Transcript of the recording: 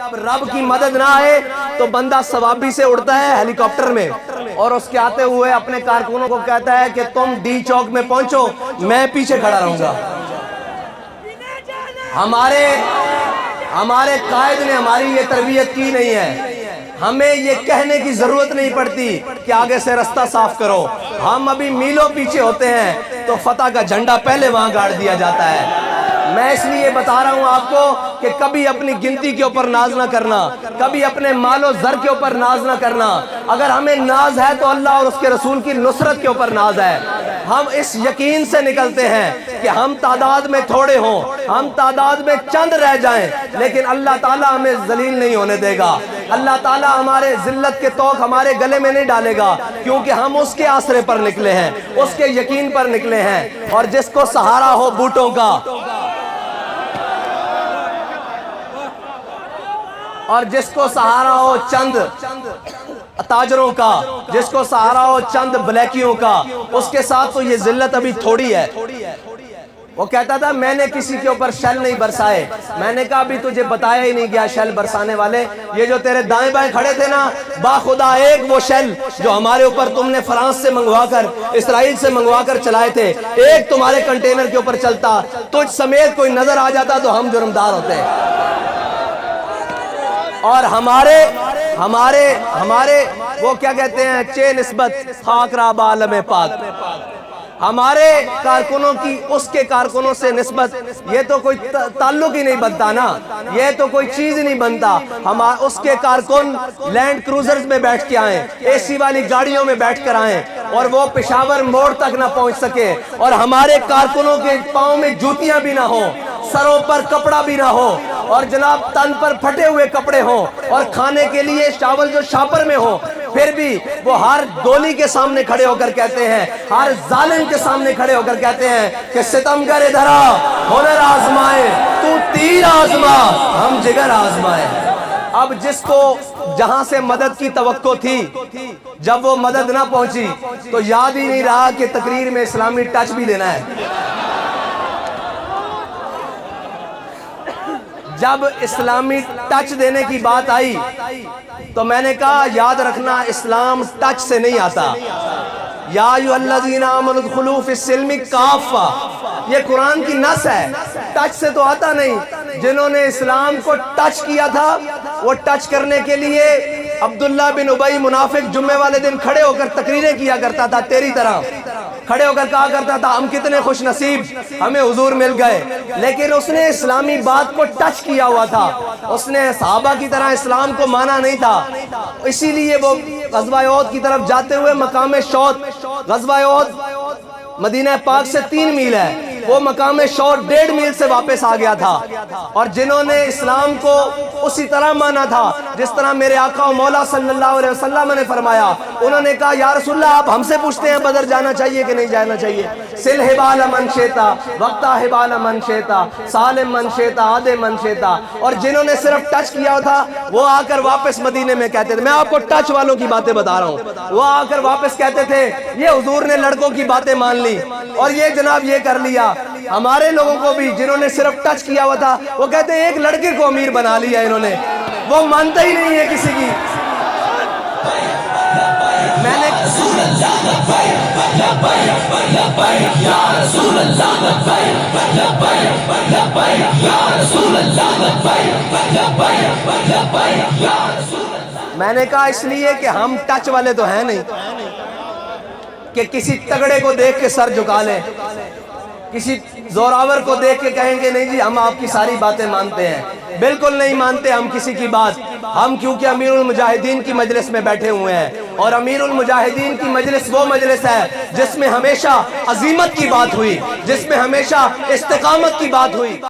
جب رب کی مدد نہ آئے تو بندہ ثوابی سے اڑتا ہے ہیلی کاپٹر میں، اور اس کے آتے ہوئے اپنے کارکنوں کو کہتا ہے کہ تم ڈی چوک میں پہنچو، میں پیچھے کھڑا رہوں گا۔ ہمارے قائد نے ہماری یہ تربیت کی نہیں ہے۔ ہمیں یہ کہنے کی ضرورت نہیں پڑتی کہ آگے سے رستہ صاف کرو، ہم ابھی میلوں پیچھے ہوتے ہیں تو فتح کا جھنڈا پہلے وہاں گاڑ دیا جاتا ہے۔ میں اس لیے بتا رہا ہوں آپ کو کہ کبھی اپنی گنتی کے اوپر ناز نہ کرنا، کبھی اپنے مال و زر کے اوپر ناز نہ کرنا۔ اگر ہمیں ناز ہے تو اللہ اور اس کے رسول کی نصرت کے اوپر ناز ہے۔ ہم اس یقین سے نکلتے ہیں کہ ہم تعداد میں تھوڑے ہوں، ہم تعداد میں چند رہ جائیں، لیکن اللہ تعالیٰ ہمیں ذلیل نہیں ہونے دے گا۔ اللہ تعالیٰ ہمارے ذلت کے توق ہمارے گلے میں نہیں ڈالے گا، کیونکہ ہم اس کے آسرے پر نکلے ہیں، اس کے یقین پر نکلے ہیں۔ اور جس کو سہارا ہو بوٹوں کا، اور جس کو سہارا ہو چند تاجروں کا، جس کو سہارا ہو چند بلیکیوں کا، اس کے ساتھ تو یہ ذلت ابھی تھوڑی ہے۔ وہ کہتا تھا میں نے کسی کے اوپر شیل نہیں برسائے۔ میں نے کہا ابھی تجھے بتایا ہی نہیں گیا شیل برسانے والے، یہ جو تیرے دائیں بائیں کھڑے تھے نا، باخدا ایک وہ شیل جو ہمارے اوپر تم نے فرانس سے منگوا کر، اسرائیل سے منگوا کر چلائے تھے، ایک تمہارے کنٹینر کے اوپر چلتا، تجھ سمیت کوئی نظر آ جاتا تو ہم جرمدار ہوتے ہیں۔ اور ہمارے وہ کیا کہتے ہیں، چے نسبت خاک راب عالم پاک، ہمارے کارکنوں کی اس کے کارکنوں سے نسبت، یہ تو کوئی تعلق ہی نہیں بنتا نا، یہ تو کوئی چیز نہیں بنتا۔ اس کے کارکن لینڈ کروزرز میں بیٹھ کے آئیں، اے سی والی گاڑیوں میں بیٹھ کر آئیں، اور وہ پشاور موڑ تک نہ پہنچ سکے، اور ہمارے کارکنوں کے پاؤں میں جوتیاں بھی نہ ہوں، سروں پر کپڑا بھی نہ ہو، اور جناب تن پر پھٹے ہوئے کپڑے ہوں، اور کھانے کے لیے چاول جو شاپر میں ہو، پھر بھی وہ ہر گولی کے سامنے کھڑے ہو کر کہتے ہیں، ہر ظالم کے سامنے کھڑے ہو کر کہتے ہیں کہ ستمگر ادھر آ، ہنر آزمائے، تو تیر آزما، ہم جگر آزمائے۔ اب جس کو جہاں سے مدد کی توقع تھی، جب وہ مدد نہ پہنچی تو یاد ہی نہیں رہا کہ تقریر میں اسلامی ٹچ بھی دینا ہے۔ جب اسلامی ٹچ دینے کی بات آئی تو میں نے کہا یاد رکھنا اسلام ٹچ سے نہیں آتا۔ یا ایھا الذین آمنوا ادخلوا فی السلم کافہ، یہ قرآن کی نص ہے، ٹچ سے تو آتا نہیں۔ جنہوں نے اسلام کو ٹچ کیا تھا، وہ ٹچ کرنے کے لیے عبداللہ بن ابی منافق جمعے والے دن کھڑے ہو کر تقریریں کیا کرتا تھا، تیری طرح کھڑے ہو کر کہا کرتا تھا ہم کتنے خوش نصیب، ہمیں حضور مل گئے۔ لیکن اس نے اسلامی بات کو ٹچ کیا ہوا تھا، اس نے صحابہ کی طرح اسلام کو مانا نہیں تھا، اسی لیے وہ غزوہ احد کی طرف جاتے ہوئے مقام شوط، غزوہ احد مدینہ پاک سے 3 میل ہے، وہ مقام شوط 1.5 میل سے واپس آ گیا تھا۔ اور جنہوں نے اسلام کو اسی طرح مانا تھا جس طرح میرے آقا و مولا صلی اللہ علیہ وسلم نے فرمایا، انہوں نے کہا یا رسول اللہ آپ ہم سے پوچھتے ہیں بدر جانا چاہیے کہ نہیں جانا چاہیے؟ سل حبال من شیتا وقتا حبال من شیتا سالم من شیتا عاد من شیتا۔ اور جنہوں نے صرف ٹچ کیا تھا وہ آ کر واپس مدینے میں کہتے تھے، میں آپ کو ٹچ والوں کی باتیں بتا رہا ہوں، وہ آ کر واپس کہتے تھے یہ حضور نے لڑکوں کی باتیں مان لی اور یہ جناب یہ کر لیا۔ ہمارے لوگوں کو بھی جنہوں نے صرف ٹچ کیا ہوا تھا وہ کہتے ہیں ایک لڑکے کو امیر بنا لیا انہوں نے، وہ مانتا ہی نہیں ہے کسی کی۔ میں نے کہا اس لیے کہ ہم ٹچ والے تو ہیں نہیں کہ کسی تگڑے کو دیکھ کے سر جھکا لیں، کسی زوراور کو دیکھ کے کہیں گے نہیں جی ہم آپ کی ساری باتیں مانتے ہیں۔ بالکل نہیں مانتے ہم کسی کی بات، ہم کیونکہ امیر المجاہدین کی مجلس میں بیٹھے ہوئے ہیں، اور امیر المجاہدین کی مجلس وہ مجلس ہے جس میں ہمیشہ عظیمت کی بات ہوئی، جس میں ہمیشہ استقامت کی بات ہوئی۔